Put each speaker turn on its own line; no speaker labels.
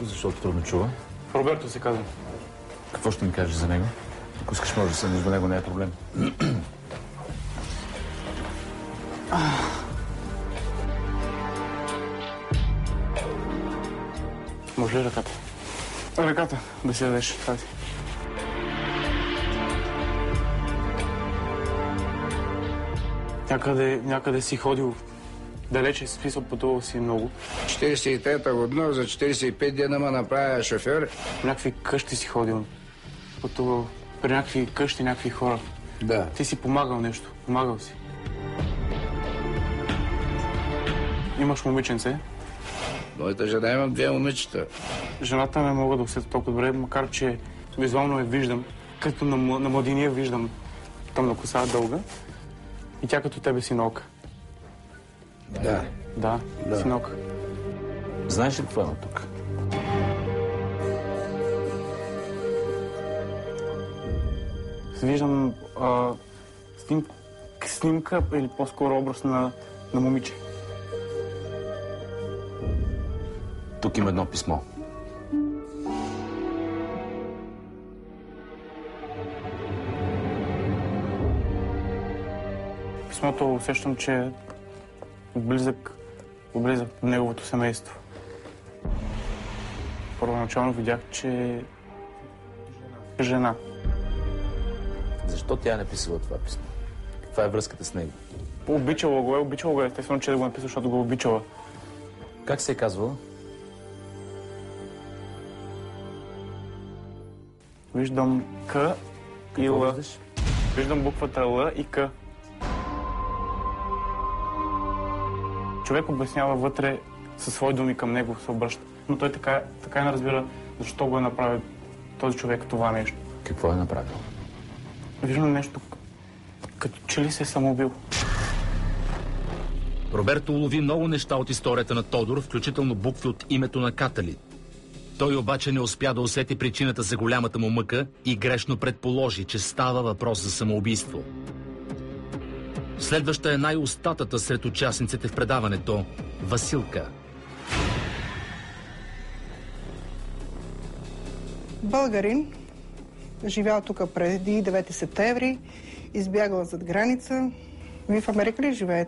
Защото трудно чува.
Роберто се казва.
Какво ще ми кажеш за него? Ако искаш, може да се между него, не е проблем.
Може ли ръката? Ръката да си дадеш тази. Някъде си ходил далече, смисъл пътувал си много.
43-та година, за 45 дена ме направя шофьор.
Някакви къщи си ходил. Пътувал при някакви къщи, някакви хора.
Да.
Ти си помагал нещо. Помагал си. Имаш момиченце.
Моята жена имам 2 момичета.
Жената не мога да усетя толкова добре, макар че визуално я виждам. Като на младиния виждам тъмна коса, дълга. И тя като тебе синок.
Да.
Да, синок.
Знаеш ли какво има тук?
Виждам снимка или по-скоро образ на момиче.
Тук има едно писмо.
Писмото усещам, че е близък до неговото семейство. Първоначално видях, че е жена.
Защо тя е написала това писмо? Каква е връзката с него?
Обичала го е, естествено, че да го написа, защото го обичала.
Как се е казвала?
Виждам К и Л.
Виждаш?
Виждам буквата Л и К. Човек обяснява вътре със свои думи към него, се обръща. Но той така не разбира защо го е направил този човек това нещо.
Какво е направил?
Виждам нещо, като че ли се е самоубил.
Роберто улови много неща от историята на Тодор, включително букви от името на Катали. Той обаче не успя да усети причината за голямата му мъка и грешно предположи, че става въпрос за самоубийство. Следваща е най-устатата сред участниците в предаването – Василка.
Българин, живял тук преди 9 септември, избягала зад граница. Вие в Америка ли живеете?